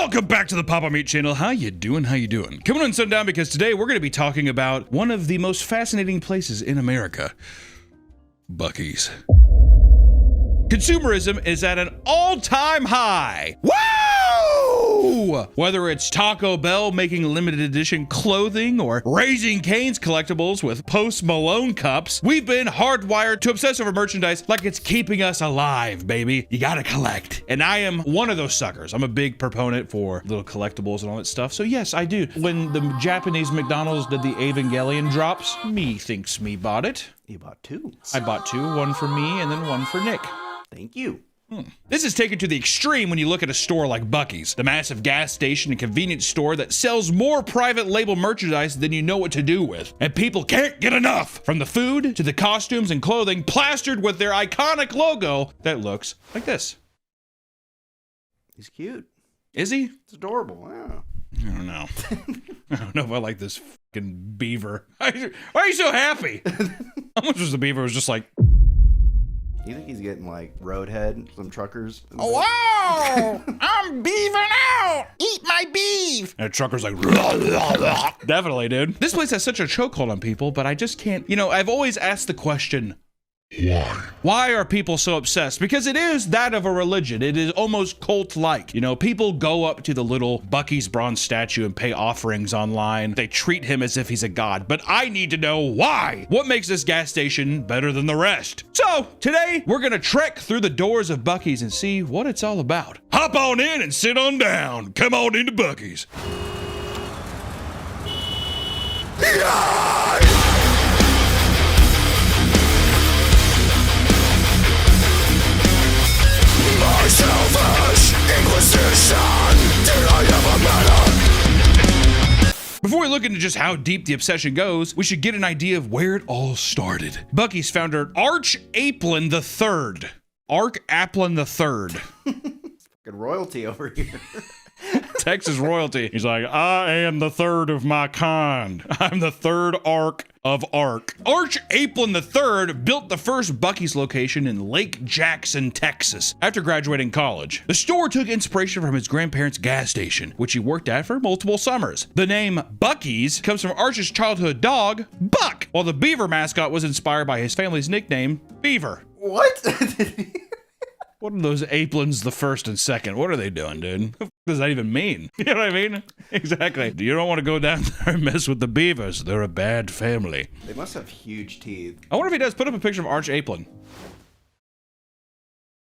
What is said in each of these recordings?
Welcome back to the Papa Meat channel. How you doing? How you doing? Coming on sundown because today we're going to be talking about one of the most fascinating places in America. Buc-ee's. Consumerism is at an all-time high. Woo! Whether it's Taco Bell making limited edition clothing or Raising Cane's collectibles with Post Malone cups, we've been hardwired to obsess over merchandise like it's keeping us alive, baby. You gotta collect. And I am one of those suckers. I'm a big proponent for little collectibles and all that stuff. So yes, I do. When the Japanese McDonald's did the Evangelion drops, me thinks me bought it. You bought two. I bought two, one for me and then one for Nick. Thank you. This is taken to the extreme when you look at a store like Buc-ee's, the massive gas station and convenience store that sells more private label merchandise than you know what to do with. And people can't get enough, from the food to the costumes and clothing plastered with their iconic logo that looks like this. He's cute. Is he? It's adorable. Wow. I don't know. I don't know if I like this fucking beaver. Why are you so happy? How much was the beaver? It was just like... You think he's getting like roadhead, some truckers? Oh, wow! I'm beaving out! Eat my beef! And the trucker's like, definitely, dude. This place has such a chokehold on people, but I just can't, you know, I've always asked the question, why? Why are people so obsessed? Because it is that of a religion. It is almost cult-like. You know, people go up to the little Buc-ee's bronze statue and pay offerings online. They treat him as if he's a god. But I need to know why. What makes this gas station better than the rest? So, today, we're gonna trek through the doors of Buc-ee's and see what it's all about. Hop on in and sit on down. Come on into Buc-ee's. Selfish Inquisition, did I ever matter? Before we look into just how deep the obsession goes, we should get an idea of where it all started. Buc-ee's founder Arch Applin III. Arch Applin III. Fucking royalty over here. Texas royalty. He's like, I am the third of my kind. I'm the third arc of Ark. Arch Applin III built the first Buc-ee's location in Lake Jackson, Texas, after graduating college. The store took inspiration from his grandparents' gas station, which he worked at for multiple summers. The name Buc-ee's comes from Arch's childhood dog, Buck, while the beaver mascot was inspired by his family's nickname, Beaver. What? What are those Applins the first and second? What are they doing, dude? What does that even mean? You know what I mean? Exactly. You don't want to go down there and mess with the beavers. They're a bad family. They must have huge teeth. I wonder if he does. Put up a picture of Arch Applin.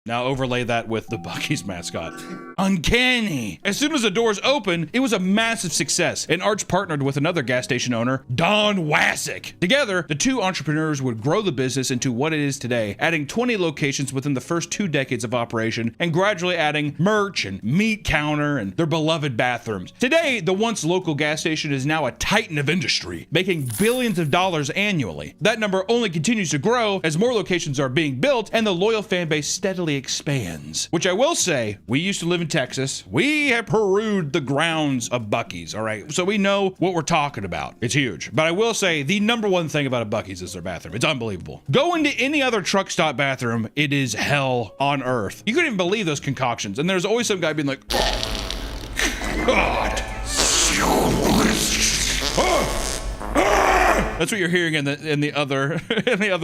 Now overlay that with the Buc-ee's mascot. Uncanny. As soon as the doors opened, it was a massive success, and Arch partnered with another gas station owner, Don Wassick. Together, the two entrepreneurs would grow the business into what it is today, adding 20 locations within the first 2 decades of operation, and gradually adding merch and meat counter and their beloved bathrooms. Today, the once local gas station is now a titan of industry, making billions of dollars annually. That number only continues to grow as more locations are being built and the loyal fan base steadily expands. Which I will say, we used to live in Texas. We have perused the grounds of Buc-ee's, all right? So we know what we're talking about. It's huge. But I will say, the number one thing about a Buc-ee's is their bathroom. It's unbelievable. Go into any other truck stop bathroom, it is hell on earth. You couldn't even believe those concoctions. And there's always some guy being like, God. That's what you're hearing in the other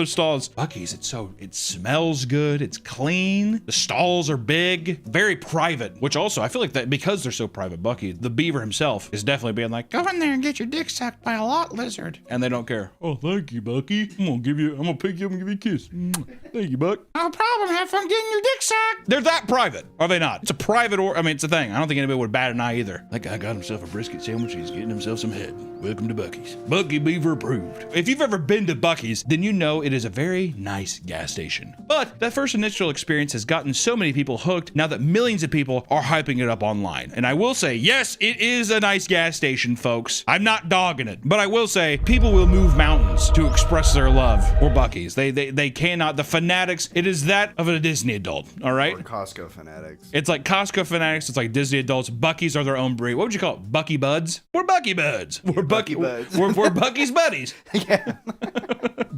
stalls. Buc-ee's, it smells good, it's clean, the stalls are big, very private, which also I feel like that because they're so private, Buc-ee's, the beaver himself is definitely being like, go in there and get your dick sucked by a lot lizard. And they don't care. Oh, thank you, Buc-ee. I'm gonna pick you up and give you a kiss. Thank you, Buck. No problem, have fun getting your dick sucked. They're that private, are they not? It's a private it's a thing. I don't think anybody would bat an eye either. That guy got himself a brisket sandwich, he's getting himself some head. Welcome to Buc-ee's. Buc-ee Beaver approved. If you've ever been to Buc-ee's, then you know it is a very nice gas station. But that first initial experience has gotten so many people hooked now that millions of people are hyping it up online. And I will say, yes, it is a nice gas station, folks. I'm not dogging it, but I will say people will move mountains to express their love for Buc-ee's. They cannot. The fanatics, it is that of a Disney adult, all right? Or Costco fanatics. It's like Costco fanatics. It's like Disney adults. Buc-ee's are their own breed. What would you call it? Bucky Buds? We're Bucky Buds. We're Bucky Buds. We're Buc-ee's buddies. Yeah.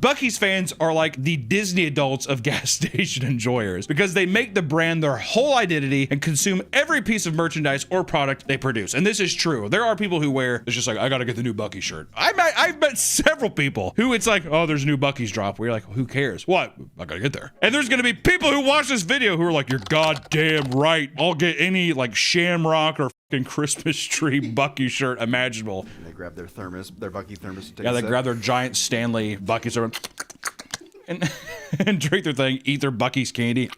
Buc-ee's fans are like the Disney adults of gas station enjoyers because they make the brand their whole identity and consume every piece of merchandise or product they produce. And this is true. There are people who wear, it's just like, I gotta get the new Buc-ee shirt. I've met several people who it's like, oh, there's a new Buc-ee's drop. Where you're like, who cares? What? I gotta get there. And there's gonna be people who watch this video who are like, you're goddamn right. I'll get any like Shamrock or fucking Christmas tree Buc-ee shirt imaginable. And they grab their thermos, their Buc-ee thermos. Yeah, they grab their giant Stanley Buc-ee's and drink their thing, eat their Buc-ee's candy,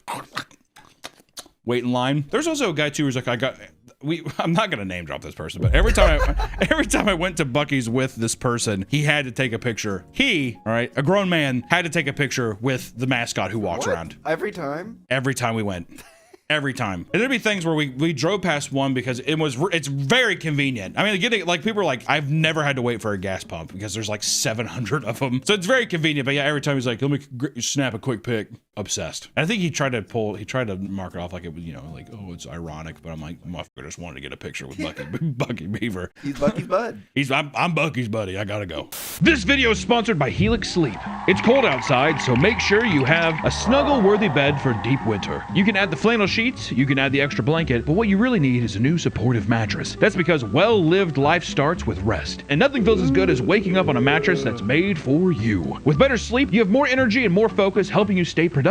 wait in line. There's also a guy too who's like, I'm not gonna name drop this person, but every time I went to Buc-ee's with this person, he had to take a picture. All right, a grown man had to take a picture with the mascot who walks around. Every time? Every time we went. Every time. And there'd be things where we drove past one because it's very convenient. I mean, getting like people are like, I've never had to wait for a gas pump because there's like 700 of them. So it's very convenient. But yeah, every time he's like, let me snap a quick pic. Obsessed. And I think he tried to mark it off like it was, you know, like, oh, it's ironic. But I'm like, motherfucker just wanted to get a picture with Buc-ee Beaver. He's Buc-ee's bud. I'm Buc-ee's buddy. I gotta go. This video is sponsored by Helix Sleep. It's cold outside, so make sure you have a snuggle-worthy bed for deep winter. You can add the flannel sheets, you can add the extra blanket, but what you really need is a new supportive mattress. That's because well-lived life starts with rest, and nothing feels as good as waking up on a mattress that's made for you. With better sleep, you have more energy and more focus, helping you stay productive.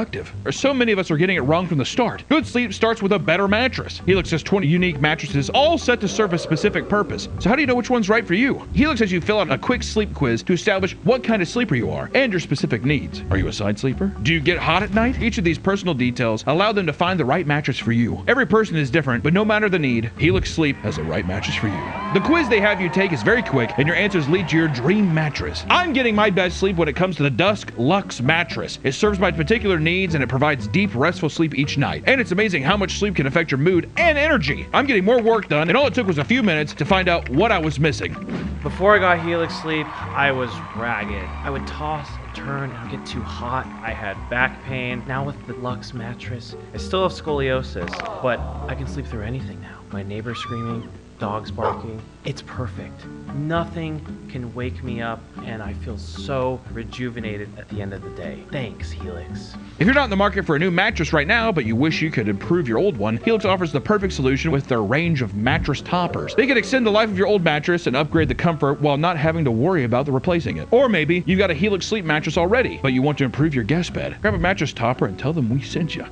Or so many of us are getting it wrong from the start. Good sleep starts with a better mattress. Helix has 20 unique mattresses, all set to serve a specific purpose. So how do you know which one's right for you? Helix has you fill out a quick sleep quiz to establish what kind of sleeper you are and your specific needs. Are you a side sleeper? Do you get hot at night? Each of these personal details allow them to find the right mattress for you. Every person is different, but no matter the need, Helix Sleep has the right mattress for you. The quiz they have you take is very quick, and your answers lead to your dream mattress. I'm getting my best sleep when it comes to the Dusk Luxe mattress. It serves my particular needs, and it provides deep, restful sleep each night. And it's amazing how much sleep can affect your mood and energy. I'm getting more work done, and all it took was a few minutes to find out what I was missing. Before I got Helix Sleep, I was ragged. I would toss and turn and get too hot. I had back pain. Now with the Luxe mattress, I still have scoliosis, but I can sleep through anything now. My neighbor screaming, dogs barking. It's perfect. Nothing can wake me up, and I feel so rejuvenated at the end of the day. Thanks, Helix. If you're not in the market for a new mattress right now, but you wish you could improve your old one, Helix offers the perfect solution with their range of mattress toppers. They can extend the life of your old mattress and upgrade the comfort while not having to worry about replacing it. Or maybe you've got a Helix Sleep mattress already, but you want to improve your guest bed. Grab a mattress topper and tell them we sent you.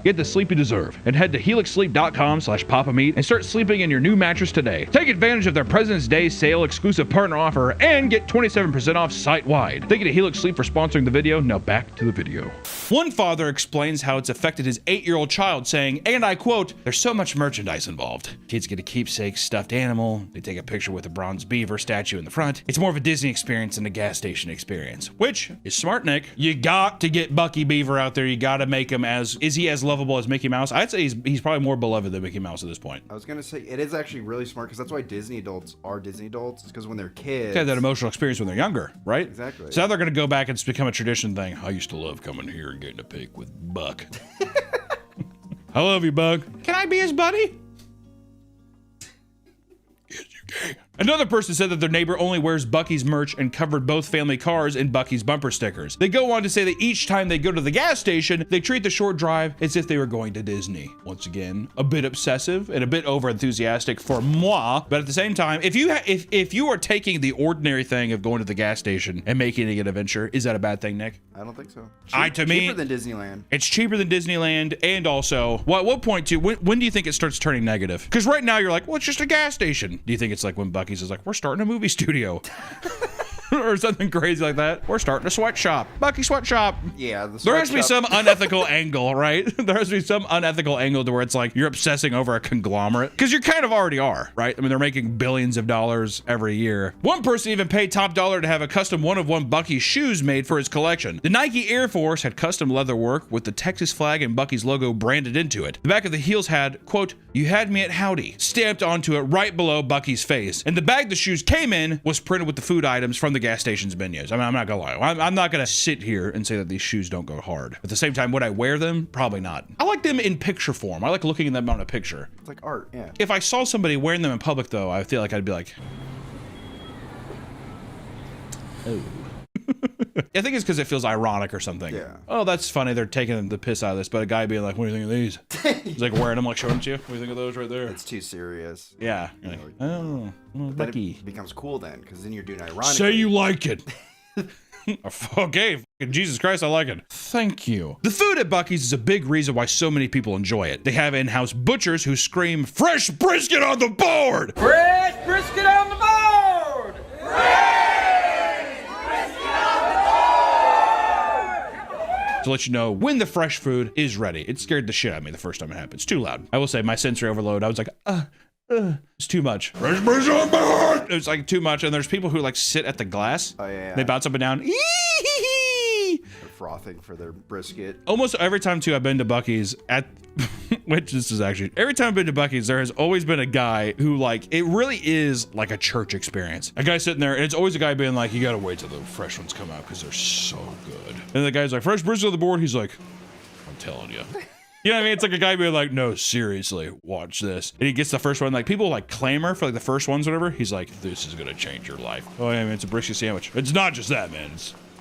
Get the sleep you deserve and head to helixsleep.com/papameat and start sleeping in your new mattress today. Take advantage of their President's Day sale exclusive partner offer and get 27% off site-wide. Thank you to Helix Sleep for sponsoring the video. Now back to the video. One father explains how it's affected his 8-year-old child, saying, and I quote, "There's so much merchandise involved. Kids get a keepsake stuffed animal. They take a picture with a bronze beaver statue in the front. It's more of a Disney experience than a gas station experience," which is smart, Nick. You got to get Buc-ee Beaver out there. You got to make him as lovable as Mickey Mouse. I'd say he's probably more beloved than Mickey Mouse at this point. I was gonna say it is actually really smart because that's why Disney adults are Disney adults. It's because when they're kids, they have that emotional experience when they're younger, right? Exactly. So now they're gonna go back and it's become a tradition thing. I used to love coming here and getting a pic with Buck. I love you, Buck. Can I be his buddy? Yes, you can. Another person said that their neighbor only wears Buc-ee's merch and covered both family cars in Buc-ee's bumper stickers. They go on to say that each time they go to the gas station, they treat the short drive as if they were going to Disney. Once again, a bit obsessive and a bit over-enthusiastic for moi, but at the same time, if you are taking the ordinary thing of going to the gas station and making it an adventure, is that a bad thing, Nick? I don't think so. Cheaper than Disneyland. It's cheaper than Disneyland, and also, what point too? When do you think it starts turning negative? Because right now you're like, well, it's just a gas station. Do you think it's like when Buc-ee's is like, we're starting a movie studio? Or something crazy like that. We're starting a sweatshop. Buc-ee sweatshop. Yeah, there has to be some unethical angle, right? There has to be some unethical angle to where it's like you're obsessing over a conglomerate. Because you kind of already are, right? I mean, they're making billions of dollars every year. One person even paid top dollar to have a custom one-of-one Buc-ee shoes made for his collection. The Nike Air Force had custom leather work with the Texas flag and Buc-ee's logo branded into it. The back of the heels had, quote, "You had me at howdy," stamped onto it right below Buc-ee's face. And the bag the shoes came in was printed with the food items from on the gas station's menus. I mean, I'm not gonna lie. I'm not gonna sit here and say that these shoes don't go hard. At the same time, would I wear them? Probably not. I like them in picture form. I like looking at them on a picture. It's like art, yeah. If I saw somebody wearing them in public, though, I feel like I'd be like, oh. I think it's because it feels ironic or something. Yeah. Oh, that's funny. They're taking the piss out of this, but a guy being like, "What do you think of these?" He's like wearing them, like showing them to you. What do you think of those right there? It's too serious. Yeah. You're like, oh, Bucky. It becomes cool then, because then you're doing ironic. Say you like it. Okay, Jesus Christ, I like it. Thank you. The food at Buc-ee's is a big reason why so many people enjoy it. They have in-house butchers who scream, "Fresh brisket on the board!" Fresh brisket on the board! To let you know when the fresh food is ready. It scared the shit out of me the first time it happened. It's too loud. I will say my sensory overload, I was like, it's too much. Fresh brisket on the board! It's like too much, and there's people who like sit at the glass. Oh, yeah. They bounce up and down. They're frothing for their brisket. Almost every time too I've been to Buc-ee's at which this is actually every time I've been to Buc-ee's, there has always been a guy who like it really is like a church experience. A guy sitting there, and it's always a guy being like, "You gotta wait till the fresh ones come out because they're so good." And the guy's like, "Fresh brisket on the board." He's like, "I'm telling you." You know what I mean? It's like a guy being like, "No, seriously, watch this." And he gets the first one. Like people like clamor for like the first ones, whatever. He's like, "This is gonna change your life." Oh yeah, man, it's a brisket sandwich. It's not just that, man.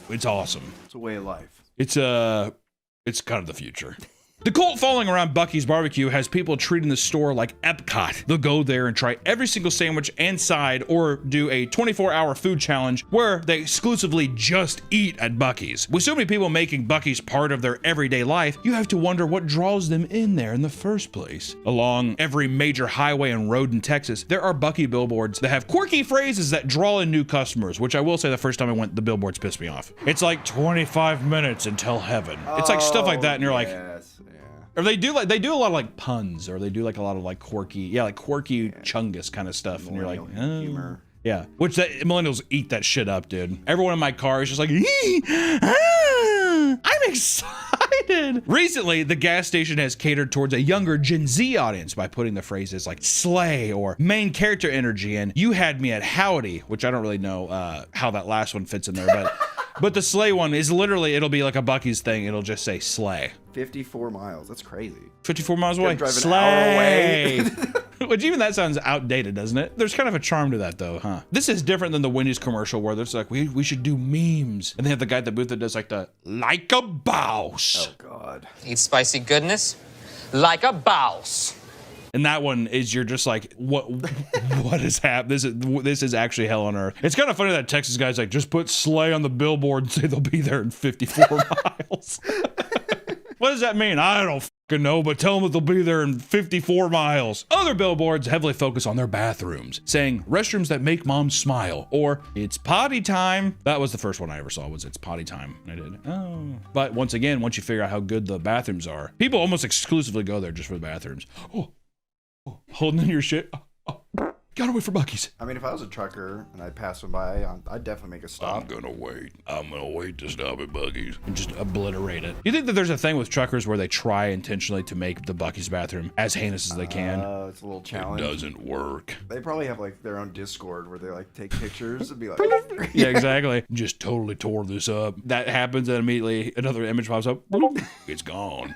It's awesome. It's a way of life. It's kind of the future. The cult following around Buc-ee's barbecue has people treating the store like Epcot. They'll go there and try every single sandwich and side, or do a 24-hour food challenge where they exclusively just eat at Buc-ee's. With so many people making Buc-ee's part of their everyday life, you have to wonder what draws them in there in the first place. Along every major highway and road in Texas, there are Buc-ee billboards that have quirky phrases that draw in new customers, which I will say the first time I went, the billboards pissed me off. It's like 25 minutes until heaven. It's like stuff like that, and you're like, or they do a lot of like puns, or they do like a lot of like quirky chungus kind of stuff, and you're like, humor. Yeah, which millennials eat that shit up, dude. Everyone in my car is just like, I'm excited. Recently, the gas station has catered towards a younger Gen Z audience by putting the phrases like slay or main character energy and you had me at howdy, which I don't really know how that last one fits in there, but but the slay one is literally, it'll be like a Buc-ee's thing. It'll just say slay. 54 miles. That's crazy. 54 miles away. Drive an hour away. Which even that sounds outdated, doesn't it? There's kind of a charm to that though, huh? This is different than the Wendy's commercial where there's like, we should do memes. And they have the guy at the booth that does like the, like a boss. Oh God. Eat spicy goodness like a boss. And that one is you're just like, what is happening? This is actually hell on earth. It's kind of funny that Texas guy's like, just put slay on the billboard and say they'll be there in 54 miles. What does that mean? I don't fucking know, but tell them that they'll be there in 54 miles. Other billboards heavily focus on their bathrooms, saying restrooms that make moms smile, or it's potty time. That was the first one I ever saw, was it's potty time. I did. Oh. But once again, once you figure out how good the bathrooms are, people almost exclusively go there just for the bathrooms. Oh, holding in your shit. Gotta wait for Buc-ee's. I mean, if I was a trucker and I passed one by, I'd definitely make a stop. I'm gonna wait to stop at Buc-ee's and just obliterate it. You think that there's a thing with truckers where they try intentionally to make the Buc-ee's bathroom as heinous as they can? It's a little challenge. It doesn't work. They probably have like their own Discord where they like take pictures and be like, yeah, exactly. Just totally tore this up. That happens, and immediately another image pops up. It's gone.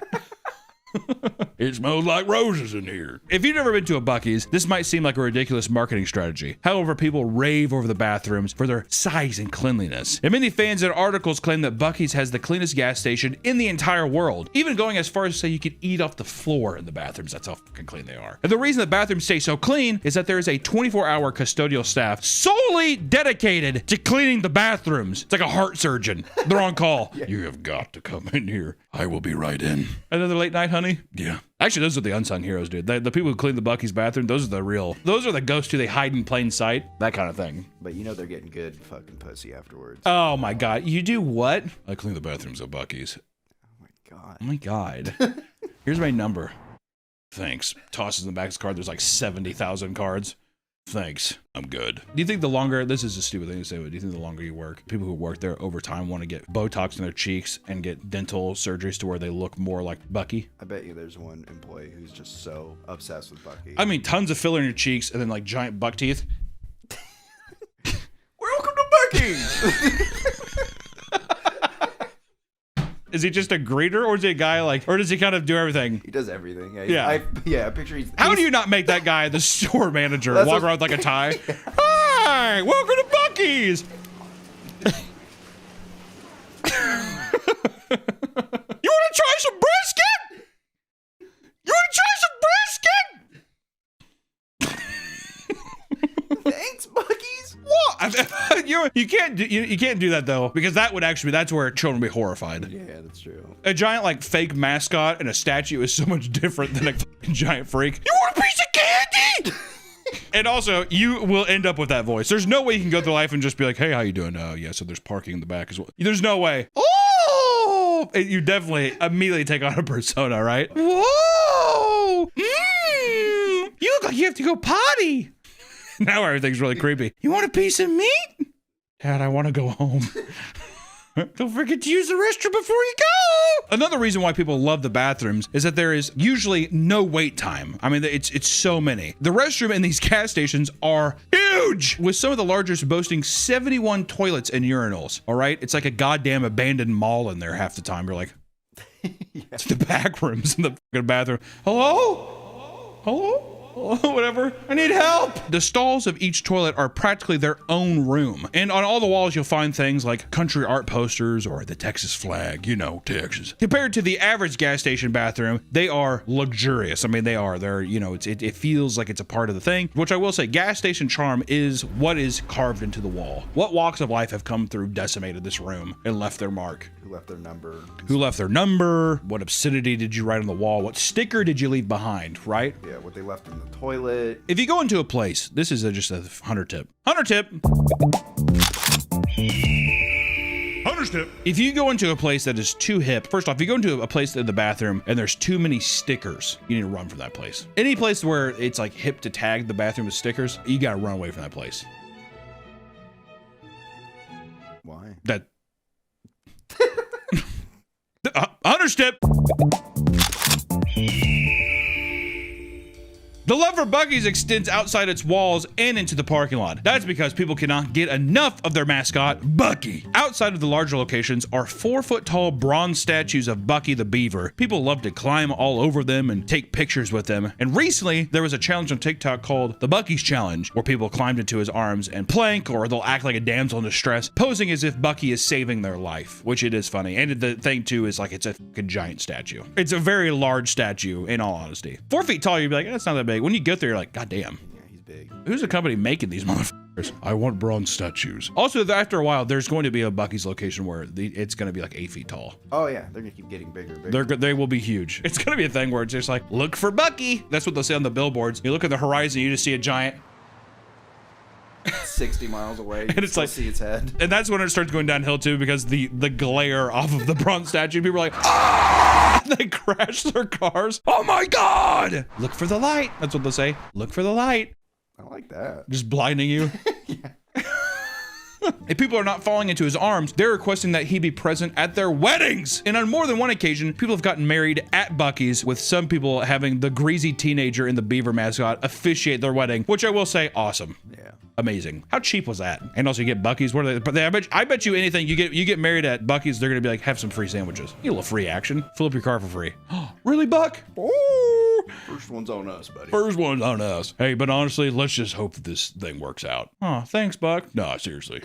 It smells like roses in here. If you've never been to a Buc-ee's, this might seem like a ridiculous marketing strategy. However, people rave over the bathrooms for their size and cleanliness. And many fans and articles claim that Buc-ee's has the cleanest gas station in the entire world, even going as far as to say you could eat off the floor in the bathrooms. That's how fucking clean they are. And the reason the bathrooms stay so clean is that there is a 24-hour custodial staff solely dedicated to cleaning the bathrooms. It's like a heart surgeon. They're on call. Yeah. You have got to come in here. I will be right in. Another late night, honey? Yeah. Actually, those are the unsung heroes, dude. The people who clean the Buc-ee's bathroom, those are the ghosts who they hide in plain sight. That kind of thing. But you know they're getting good fucking pussy afterwards. Oh my God. You do what? I clean the bathrooms at Buc-ee's. Oh my God. Oh my God. Here's my number. Thanks. Tosses in the back of his card. There's like 70,000 cards. Thanks. I'm good. Do you think the longer, this is a stupid thing to say, but do you think the longer you work, people who work there over time want to get Botox in their cheeks and get dental surgeries to where they look more like Buc-ee? I bet you there's one employee who's just so obsessed with Buc-ee. I mean, tons of filler in your cheeks and then like giant buck teeth. Welcome to Buc-ee's. Is he just a greeter, or is he a guy like, or does he kind of do everything? He does everything. Yeah. I picture he's. How do you not make that guy the store manager? That's Walk what- around with like a tie. Hi, welcome to Buc-ee's. You want to try some brisket? You want to try some brisket? Thanks, Buc-ee's. What? you can't do that though, because that's where children will be horrified. Yeah, that's true. A giant like fake mascot and a statue is so much different than a fucking giant freak. You want a piece of candy? And also, you will end up with that voice. There's no way you can go through life and just be like, hey, how you doing? Yeah, so there's parking in the back as well. There's no way. Oh! You definitely immediately take on a persona, right? Whoa! You look like you have to go potty. Now everything's really creepy. You want a piece of meat? Dad, I want to go home. Don't forget to use the restroom before you go. Another reason why people love the bathrooms is that there is usually no wait time. I mean, it's so many. The restroom in these gas stations are huge, with some of the largest boasting 71 toilets and urinals. All right, it's like a goddamn abandoned mall in there half the time. You're like, it's the back rooms in the fucking bathroom. Hello? Hello? Whatever. I need help. The stalls of each toilet are practically their own room. And on all the walls, you'll find things like country art posters or the Texas flag, you know, Texas. Compared to the average gas station bathroom, they are luxurious. I mean, they're, you know, it feels like it's a part of the thing, which I will say, gas station charm is what is carved into the wall. What walks of life have come through, decimated this room, and left their mark? Who left their number? Who left their number? What obscenity did you write on the wall? What sticker did you leave behind, right? Yeah, what they left in the toilet. If you go into a place, this is just a hunter tip. Hunter tip. Hunter's tip. If you go into a place that is too hip, first off, if you go into a place in the bathroom and there's too many stickers, you need to run from that place. Any place where it's like hip to tag the bathroom with stickers, you gotta run away from that place. Why? That. Hunter's tip. The love for Buc-ee's extends outside its walls and into the parking lot. That's because people cannot get enough of their mascot, Buc-ee. Outside of the larger locations are 4-foot-tall bronze statues of Buc-ee the beaver. People love to climb all over them and take pictures with them. And recently, there was a challenge on TikTok called the Buc-ee's Challenge, where people climbed into his arms and plank, or they'll act like a damsel in distress, posing as if Buc-ee is saving their life, which it is funny. And the thing too is like it's a fucking giant statue. It's a very large statue, in all honesty. 4 feet tall, you'd be like, that's not that big. When you get there, you're like, God damn. Yeah, he's big. Who's the company making these motherfuckers? I want bronze statues. Also, after a while, there's going to be a Buc-ee's location where it's going to be like 8 feet tall. Oh yeah, they're gonna keep getting bigger and bigger. They will be huge. It's going to be a thing where it's just like, look for Buc-ee. That's what they'll say on the billboards. You look at the horizon, you just see a giant. 60 miles away, you And can it's still like- see its head. And that's when it starts going downhill too, because the glare off of the bronze statue, people are like, ah! They crash their cars. Oh my God! Look for the light. That's what they'll say. Look for the light. I like that. Just blinding you. If people are not falling into his arms, they're requesting that he be present at their weddings. And on more than one occasion, people have gotten married at Buc-ee's, with some people having the greasy teenager and the beaver mascot officiate their wedding, which I will say, awesome. Yeah. Amazing. How cheap was that? And also you get Buc-ee's. What are they? I bet you anything you get married at Buc-ee's, they're gonna be like, have some free sandwiches. You get a little free action. Fill up your car for free. Really, Buck? Ooh. First one's on us, buddy. First one's on us. Hey, but honestly, let's just hope that this thing works out. Oh, thanks, Buck. No, seriously.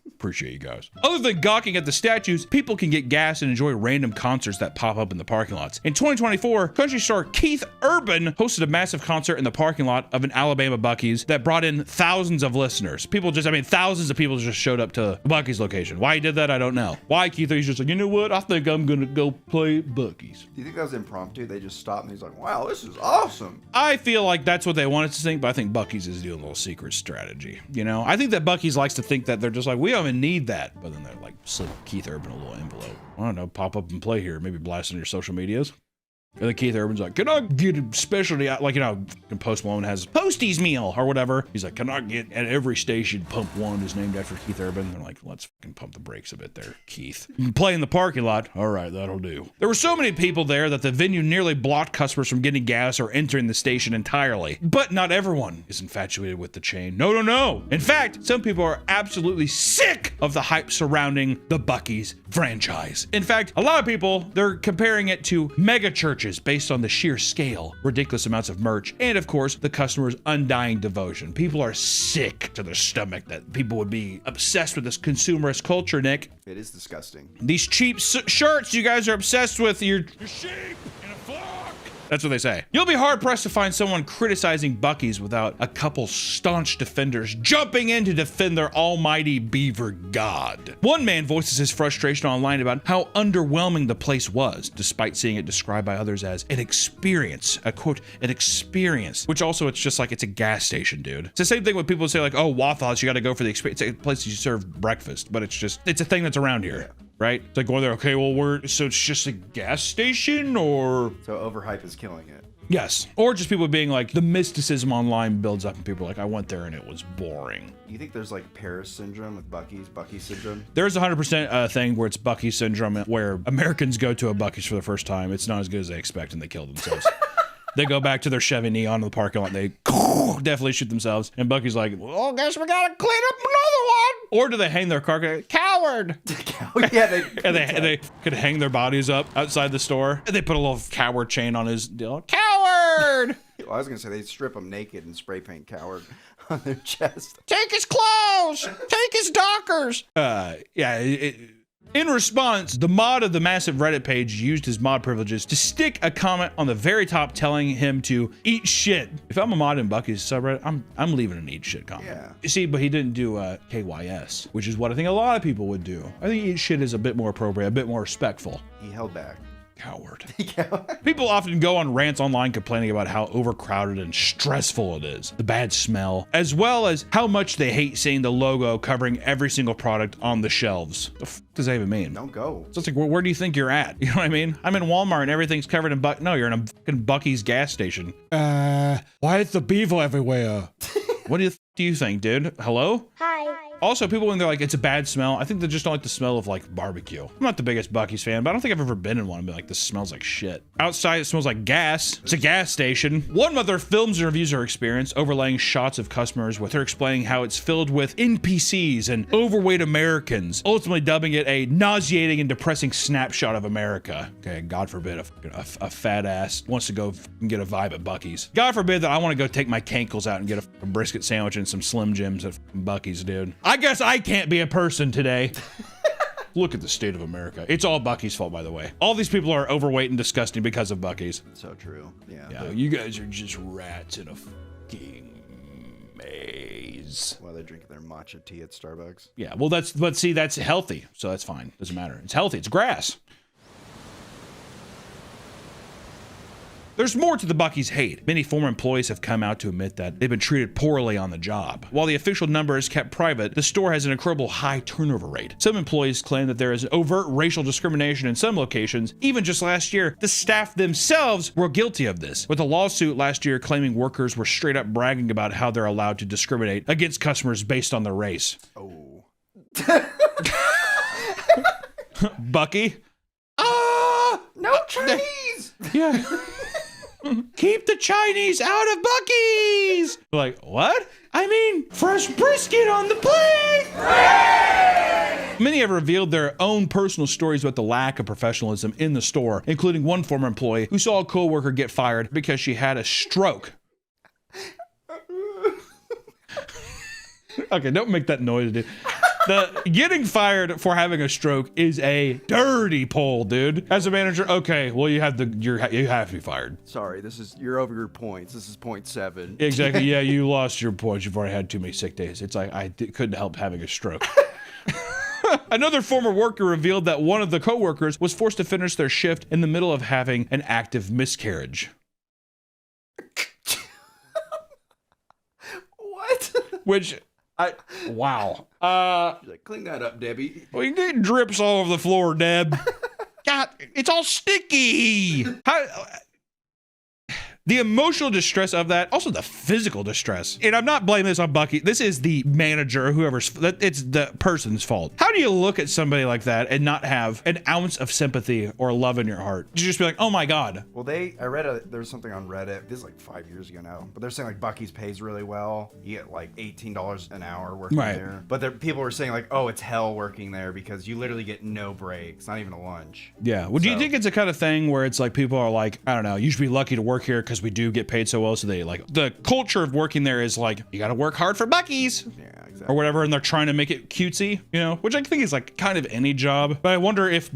Appreciate you guys. Other than gawking at the statues, people can get gas and enjoy random concerts that pop up in the parking lots. In 2024, country star Keith Urban hosted a massive concert in the parking lot of an Alabama Buc-ee's that brought in thousands of listeners. Thousands of people just showed up to Buc-ee's location. Why he did that, I don't know. Why Keith? He's just like, you know what? I think I'm gonna go play Buc-ee's. Do you think that was impromptu? They just stopped and he's like, wow, this is awesome. I feel like that's what they wanted to think, but I think Buc-ee's is doing a little secret strategy. You know, I think that Buc-ee's likes to think that they're just like, we don't even need that. But then they're like, slip Keith Urban a little envelope. I don't know, pop up and play here. Maybe blast on your social medias. And then Keith Urban's like, can I get a specialty, like, you know, Post Malone has Posties meal or whatever. He's like, can I get at every station, Pump One is named after Keith Urban. They're like, let's fucking pump the brakes a bit there, Keith. Play in the parking lot. All right, that'll do. There were so many people there that the venue nearly blocked customers from getting gas or entering the station entirely. But not everyone is infatuated with the chain. No, no, no. In fact, some people are absolutely sick of the hype surrounding the Buc-ee's franchise. In fact, a lot of people, they're comparing it to mega churches based on the sheer scale, ridiculous amounts of merch, and of course, the customer's undying devotion. People are sick to their stomach that people would be obsessed with this consumerist culture, Nick. It is disgusting. These cheap shirts you guys are obsessed with, you're sheep in a flock. That's what they say. You'll be hard-pressed to find someone criticizing Buc-ee's without a couple staunch defenders jumping in to defend their almighty beaver god. One man voices his frustration online about how underwhelming the place was, despite seeing it described by others as an experience, a quote, an experience, which also it's just like it's a gas station, dude. It's the same thing when people say like, oh, Waffle House, you gotta go for the experience. It's a place you serve breakfast, but it's a thing that's around here. Yeah. Right? It's like going there, okay, well, so it's just a gas station, or? So overhype is killing it. Yes. Or just people being like, the mysticism online builds up and people are like, I went there and it was boring. You think there's like Paris syndrome with Buc-ee's syndrome? There's 100% thing where it's Buc-ee's syndrome, where Americans go to a Buc-ee's for the first time. It's not as good as they expect and they kill themselves. They go back to their Chevy Neon in the parking lot and they definitely shoot themselves. And Buc-ee's like, well, I guess we gotta clean up another one. Or do they hang their car? Coward. Yeah, and they could hang their bodies up outside the store. And they put a little coward chain on his deal. Coward. Well, I was gonna say they strip him naked and spray paint coward on their chest. Take his clothes. Take his dockers. In response, the mod of the massive Reddit page used his mod privileges to stick a comment on the very top telling him to eat shit. If I'm a mod in Buc-ee's subreddit, I'm leaving an eat shit comment. Yeah. You see, but he didn't do KYS, which is what I think a lot of people would do. I think eat shit is a bit more appropriate, a bit more respectful. He held back. Coward. People often go on rants online complaining about how overcrowded and stressful it is, the bad smell, as well as how much they hate seeing the logo covering every single product on the shelves. The f does that even mean? Don't go. So it's like, where do you think you're at? You know what I mean? I'm in Walmart and everything's covered in No, you're in a fucking Buc-ee's gas station. Why is the beaver everywhere? What do you think, dude? Hello? Hi. Also, people when they're like, it's a bad smell, I think they just don't like the smell of like barbecue. I'm not the biggest Buc-ee's fan, but I don't think I've ever been in one and been like, this smells like shit. Outside, it smells like gas. It's a gas station. One mother films and reviews her experience, overlaying shots of customers with her explaining how it's filled with NPCs and overweight Americans, ultimately dubbing it a nauseating and depressing snapshot of America. Okay, God forbid a fat ass wants to go and get a vibe at Buc-ee's. God forbid that I want to go take my cankles out and get a brisket sandwich and some Slim Jims at Buc-ee's, dude. I guess I can't be a person today. Look at the state of America. It's all Buc-ee's fault, by the way. All these people are overweight and disgusting because of Buc-ee's. So true. Yeah. Yeah. You guys are just rats in a fucking maze. While they're drinking their matcha tea at Starbucks. Yeah. Well, but see, that's healthy, so that's fine. Doesn't matter. It's healthy. It's grass. There's more to the Buc-ee's hate. Many former employees have come out to admit that they've been treated poorly on the job. While the official number is kept private, the store has an incredible high turnover rate. Some employees claim that there is overt racial discrimination in some locations. Even just last year, the staff themselves were guilty of this, with a lawsuit last year claiming workers were straight up bragging about how they're allowed to discriminate against customers based on their race. Oh. Buc-ee? No Chinese! Yeah. Keep the Chinese out of Buc-ee's! Like, what? I mean, fresh brisket on the plate! Many have revealed their own personal stories about the lack of professionalism in the store, including one former employee who saw a coworker get fired because she had a stroke. Okay, don't make that noise, dude. The getting fired for having a stroke is a dirty pull, dude. As a manager, okay, well you have to be fired. Sorry, you're over your points. This is 0.7. Exactly. Yeah, you lost your points. You've already had too many sick days. It's like couldn't help having a stroke. Another former worker revealed that one of the coworkers was forced to finish their shift in the middle of having an active miscarriage. What? Which wow. Like, clean that up, Debbie. Well, you get drips all over the floor, Deb. God, it's all sticky. The emotional distress of that, also the physical distress. And I'm not blaming this on Bucky. This is the manager or whoever's, it's the person's fault. How do you look at somebody like that and not have an ounce of sympathy or love in your heart? You just be like, oh my God. Well, I read there's something on Reddit. This is like 5 years ago now, but they're saying like Bucky's pays really well. You get like $18 an hour working there. But people were saying like, oh, it's hell working there because you literally get no breaks, not even a lunch. Yeah. Well, do you think it's a kind of thing where it's like people are like, I don't know, you should be lucky to work here because we do get paid so well. So they like the culture of working there is like, you got to work hard for Bucky's. Yeah. Or whatever, and they're trying to make it cutesy, you know, which I think is like kind of any job. But I wonder if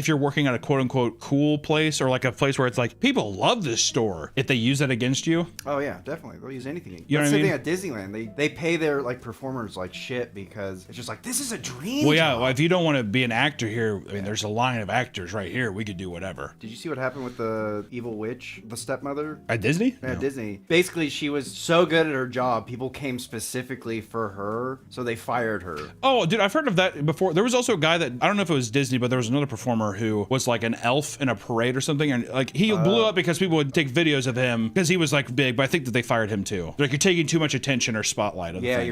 you're working at a quote unquote cool place or like a place where it's like people love this store, if they use that against you. Oh yeah, definitely. They'll use anything. You know That's what I the mean? thing at Disneyland. They pay their like performers like shit because it's just like, this is a dream. Well, yeah. job. Well, if you don't want to be an actor here, I mean, there's a line of actors right here. We could do whatever. Did you see what happened with the evil witch, the stepmother? At Disney? Yeah, No. Disney. Basically, she was so good at her job, people came specifically for her, so they fired her. Oh, dude, I've heard of that before. There was also a guy that, I don't know if it was Disney, but there was another performer who was like an elf in a parade or something. And like he blew up because people would take videos of him because he was like big, but I think that they fired him too. Like you're taking too much attention or spotlight of the thing.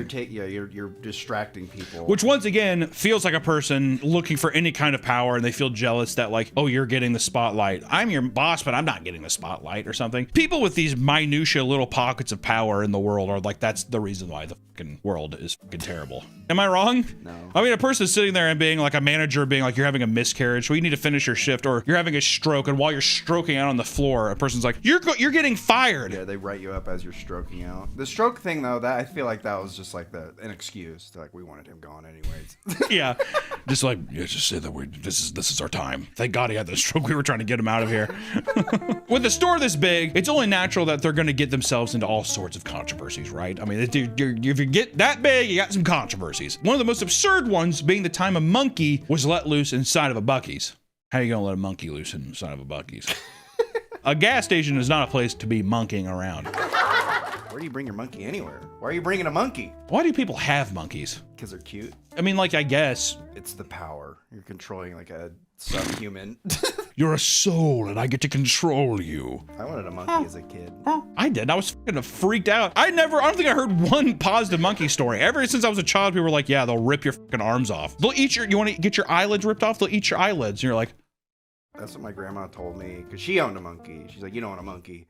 You're distracting people. Which once again feels like a person looking for any kind of power and they feel jealous that like, oh, you're getting the spotlight. I'm your boss, but I'm not getting the spotlight or something. People with these minutia little pockets of power in the world are like, that's the reason why the fucking world is fucking terrible. Am I wrong? No. I mean, a person sitting there and being like a manager being like, you're having a miscarriage, so you need to finish your shift, or you're having a stroke, and while you're stroking out on the floor, a person's like, you're getting fired. Yeah, they write you up as you're stroking out. The stroke thing though, that I feel like that was just like an excuse. Like we wanted him gone anyways. Yeah. Just like, yeah, just say that this is our time. Thank God he had the stroke. We were trying to get him out of here. With a store this big, it's only natural that they're going to get themselves into all sorts of controversies, right? I mean, if you get that big, you got some controversies. One of the most absurd ones being the time a monkey was let loose inside of a Buc-ee's. How are you going to let a monkey loose inside of a Buc-ee's? A gas station is not a place to be monkeying around. Where do you bring your monkey anywhere? Why are you bringing a monkey? Why do people have monkeys? Because they're cute. I mean, like, I guess. It's the power. You're controlling like a subhuman. You're a soul and I get to control you. I wanted a monkey as a kid. I did. I was fucking freaked out. I don't think I heard one positive monkey story. Ever since I was a child, people were like, yeah, they'll rip your fucking arms off. They'll eat you want to get your eyelids ripped off? They'll eat your eyelids. And you're like, That's what my grandma told me because she owned a monkey. She's like, you don't own a monkey.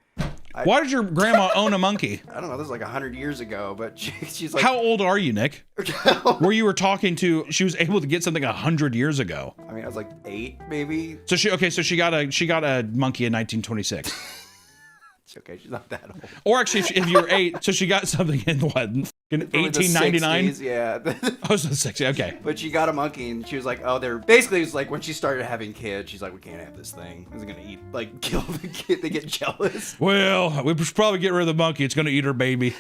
why did your grandma own a monkey? I don't know. This was like 100 years ago, but she's like, How old are you, Nick? Where you were talking to, she was able to get something 100 years ago. I mean, I was like 8, maybe. So she got a monkey in 1926. It's okay. She's not that old. Or actually, if you were 8, so she got something in what? In Probably the 1899? 60s, yeah. I was in the 60s. Okay. But she got a monkey and she was like, oh, they're basically, it's like when she started having kids, she's like, we can't have this thing. It's gonna eat, like, kill the kid. They get jealous. Well, we should probably get rid of the monkey. It's gonna eat her baby.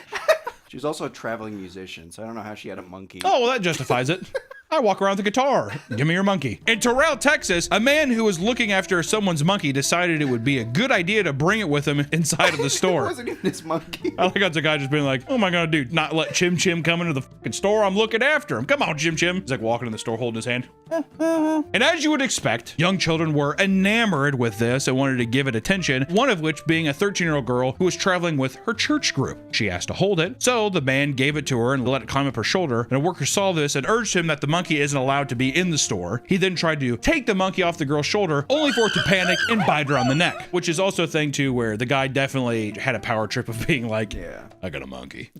She was also a traveling musician, so I don't know how she had a monkey. Oh, well, that justifies it. I walk around with a guitar. Give me your monkey. In Terrell, Texas, a man who was looking after someone's monkey decided it would be a good idea to bring it with him inside of the It store. wasn't even his monkey. I like how the guy just being like, oh my God, dude, not let Chim Chim come into the fucking store. I'm looking after him. Come on, Chim Chim. He's like walking in the store holding his hand. And as you would expect, young children were enamored with this and wanted to give it attention, one of which being a 13-year-old girl who was traveling with her church group. She asked to hold it, so the man gave it to her and let it climb up her shoulder, and a worker saw this and urged him that the monkey isn't allowed to be in the store. He then tried to take the monkey off the girl's shoulder, only for it to panic and bite her on the neck, which is also a thing too where the guy definitely had a power trip of being like, Yeah. I got a monkey.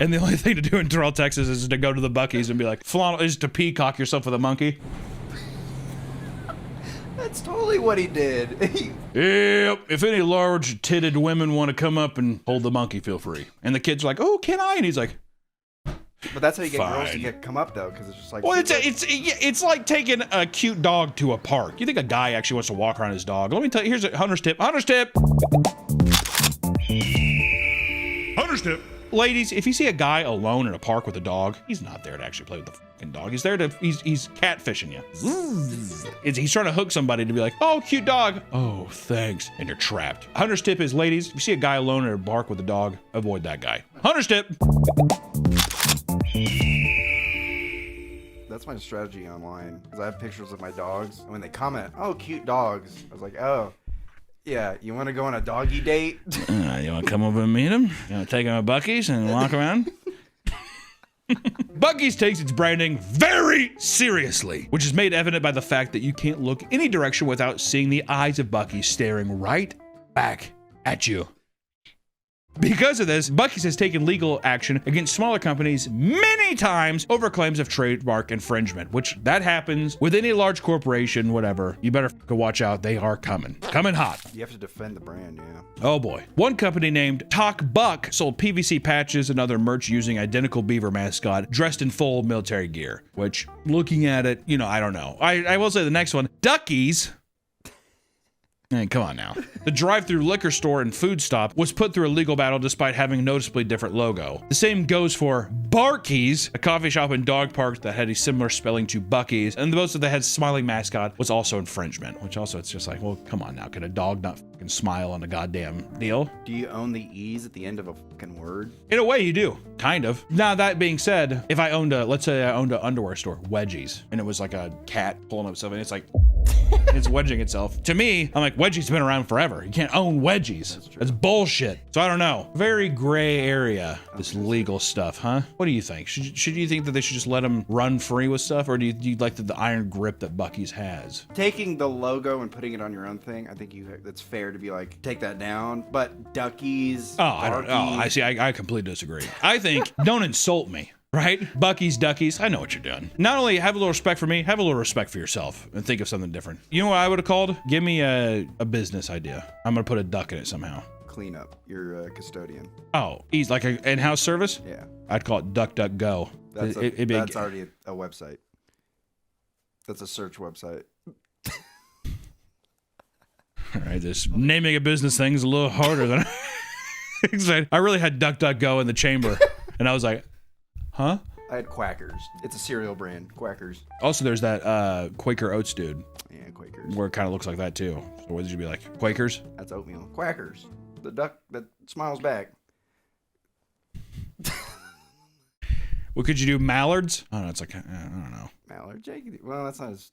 And the only thing to do in Terrell, Texas is to go to the Buc-ee's and be like, is to peacock yourself with a monkey. That's totally what he did. Yep. If any large-titted women want to come up and hold the monkey, feel free. And the kid's like, oh, can I? And he's like, But that's how you get girls to Fine. come up though, because it's just like. well, it's like taking a cute dog to a park. You think a guy actually wants to walk around his dog? Let me tell you, here's a Hunter's tip. Hunter's tip. Hunter's tip. Ladies, if you see a guy alone in a park with a dog, he's not there to actually play with the fucking dog. He's there to, he's catfishing you. He's trying to hook somebody to be like, oh, cute dog. Oh, thanks. And you're trapped. Hunter's tip is, ladies, if you see a guy alone in a park with a dog, avoid that guy. Hunter's tip. That's my strategy online. Because I have pictures of my dogs. And when they comment, oh, cute dogs. I was like, oh, yeah, you want to go on a doggy date? You want to come over and meet him? You want to take him to Buc-ee's and walk around? Buc-ee's takes its branding very seriously, which is made evident by the fact that you can't look any direction without seeing the eyes of Buc-ee's staring right back at you. Because of this, Buc-ee's has taken legal action against smaller companies many times over claims of trademark infringement, which that happens with any large corporation, whatever. You better watch out. They are coming hot. You have to defend the brand, yeah. Oh boy. One company named Cult of Buc sold PVC patches and other merch using identical beaver mascot dressed in full military gear, which looking at it, I don't know. I will say the next one, Duckies. Hey, come on now. The drive-through liquor store and food stop was put through a legal battle despite having a noticeably different logo. The same goes for Barky's, a coffee shop and dog park that had a similar spelling to Buc-ee's, and the most that had smiling mascot was also infringement, which also it's just like, well, come on now. Can a dog not fucking smile on a goddamn deal? Do you own the E's at the end of a fucking word? In a way, you do. Kind of. Now, that being said, if I owned let's say I owned an underwear store, Wedgies, and it was like a cat pulling up something, it's like, it's wedging itself. To me, I'm like, Wedgies been around forever. You can't own Wedgies. That's bullshit. So I don't know. Very gray area, this legal stuff, huh? What do you think? Should you think that they should just let them run free with stuff, or do you like the iron grip that Buc-ee's has? Taking the logo and putting it on your own thing, I think that's fair to be like, take that down. But Duckies, I don't know. I see. I completely disagree. I think, don't insult me. Right? Buc-ee's, Duckies, I know what you're doing. Not only have a little respect for me, have a little respect for yourself and think of something different. You know what I would have called? Give me a business idea. I'm going to put a duck in it somehow. Clean up. You're a custodian. Oh, he's like an in-house service? Yeah. I'd call it Duck, Duck, Go. That's already a website. That's a search website. All right, this naming a business thing is a little harder than I really had Duck, Duck, Go in the chamber, and I was like, huh? I had Quackers. It's a cereal brand, Quackers. Also, there's that Quaker Oats dude. Yeah, Quakers. Where it kind of looks like that too. So what did you be like? Quakers? That's oatmeal. Quackers. The duck that smiles back. What could you do? Mallards? I don't know. It's like, I don't know. Mallard? Jake? Well, that's not as...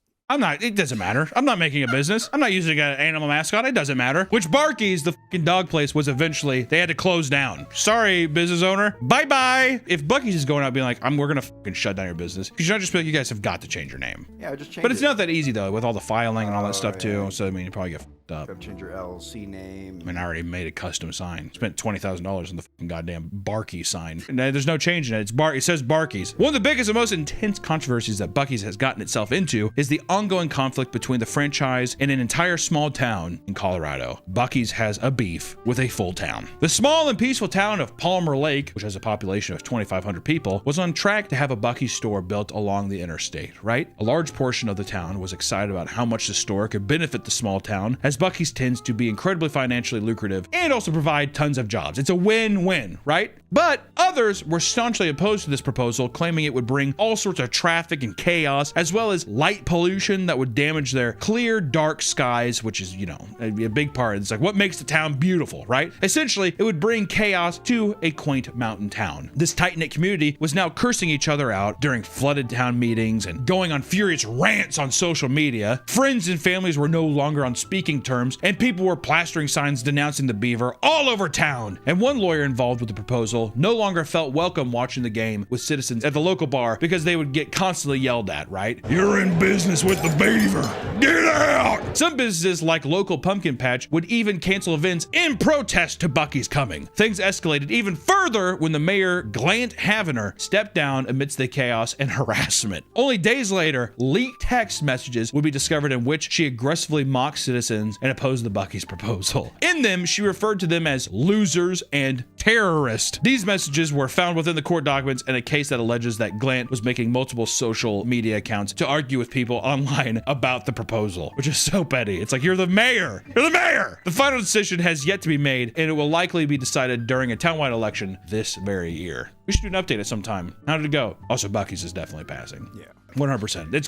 it doesn't matter. I'm not making a business. I'm not using an animal mascot. It doesn't matter. Which Barky's, the fucking dog place, was eventually, they had to close down. Sorry, business owner. Bye-bye. If Buc-ee's is going out being like, we're gonna fucking shut down your business, you should not just be like, you guys have got to change your name. Yeah, just change it. But it's not that easy though, with all the filing and all that stuff too. Yeah. So, I mean, you probably get fucked up. Gotta change your LLC name. I mean, I already made a custom sign. Spent $20,000 on the fucking goddamn Barky sign. And there's no change in it. It says Barky's. One of the biggest and most intense controversies that Buc-ee's has gotten itself into is the ongoing conflict between the franchise and an entire small town in Colorado. Buc-ee's has a beef with a full town. The small and peaceful town of Palmer Lake, which has a population of 2,500 people, was on track to have a Buc-ee's store built along the interstate, right? A large portion of the town was excited about how much the store could benefit the small town, as Buc-ee's tends to be incredibly financially lucrative and also provide tons of jobs. It's a win-win, right? But others were staunchly opposed to this proposal, claiming it would bring all sorts of traffic and chaos, as well as light pollution that would damage their clear, dark skies, which is, a big part. It's like what makes the town beautiful, right? Essentially, it would bring chaos to a quaint mountain town. This tight-knit community was now cursing each other out during flooded town meetings and going on furious rants on social media. Friends and families were no longer on speaking terms, and people were plastering signs denouncing the beaver all over town. And one lawyer involved with the proposal no longer felt welcome watching the game with citizens at the local bar because they would get constantly yelled at, right? You're in business with the beaver. Get out! Some businesses like local pumpkin patch would even cancel events in protest to Buc-ee's coming. Things escalated even further when the mayor, Glant Havener, stepped down amidst the chaos and harassment. Only days later, leaked text messages would be discovered in which she aggressively mocked citizens and opposed the Buc-ee's proposal. In them, she referred to them as losers and terrorists. These messages were found within the court documents in a case that alleges that Glant was making multiple social media accounts to argue with people online about the proposal, which is so petty. It's like, you're the mayor! You're the mayor! The final decision has yet to be made, and it will likely be decided during a townwide election this very year. We should do an update at some time. How did it go? Also, Buc-ee's is definitely passing. Yeah. 100%. It's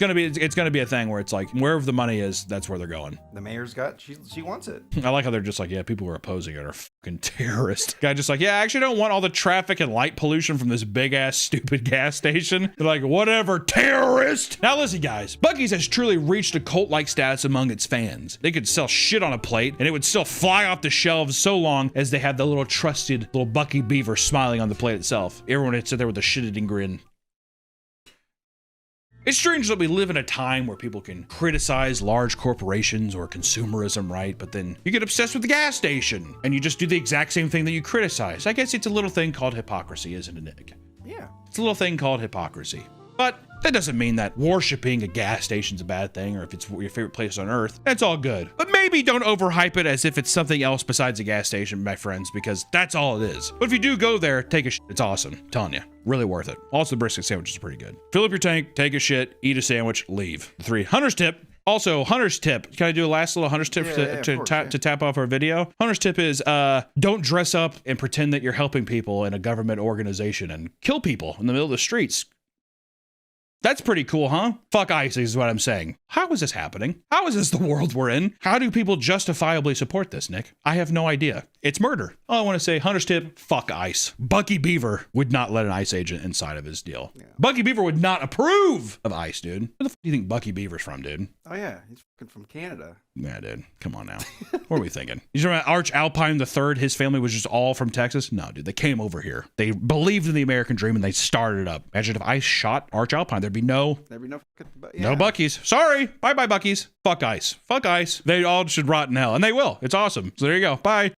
gonna be a thing where it's like wherever the money is, that's where they're going. The mayor's got, she wants it. I like how they're just like, yeah, people who are opposing it are fucking terrorists. Guy just like, yeah, I actually don't want all the traffic and light pollution from this big ass stupid gas station. They're like, whatever, terrorist. Now listen, guys, Buc-ee's has truly reached a cult-like status among its fans. They could sell shit on a plate and it would still fly off the shelves so long as they have the little trusted little Buc-ee beaver smiling on the plate itself. Everyone would sit there with a shit-eating grin. It's strange that we live in a time where people can criticize large corporations or consumerism, right? But then you get obsessed with the gas station and you just do the exact same thing that you criticize. I guess it's a little thing called hypocrisy, isn't it, Nick? Yeah. It's a little thing called hypocrisy. But that doesn't mean that worshiping a gas station's a bad thing, or if it's your favorite place on earth, that's all good. But maybe don't overhype it as if it's something else besides a gas station, my friends, because that's all it is. But if you do go there, take a shit. It's awesome. I'm telling you. Really worth it. Also, the brisket sandwich is pretty good. Fill up your tank, take a shit, eat a sandwich, leave. 3. Hunter's tip. Also, Hunter's tip. Can I do a last little Hunter's tip to tap off our video? Hunter's tip is don't dress up and pretend that you're helping people in a government organization and kill people in the middle of the streets. That's pretty cool, huh? Fuck ICE is what I'm saying. How is this happening? How is this the world we're in? How do people justifiably support this, Nick? I have no idea. It's murder. All I want to say, Hunter's tip, fuck ICE. Buc-ee Beaver would not let an ICE agent inside of his deal. Yeah. Buc-ee Beaver would not approve of ICE, dude. Where the fuck do you think Buc-ee Beaver's from, dude? Oh yeah, he's fucking from Canada. Yeah, dude. Come on now. What are we thinking? You remember Arch Alpine III? His family was just all from Texas? No, dude. They came over here. They believed in the American dream and they started it up. Imagine if ICE shot Arch Alpine. There'd be no Buc-ee's. Sorry. Bye-bye, Buc-ee's. Fuck ICE. Fuck ICE. They all should rot in hell. And they will. It's awesome. So there you go. Bye.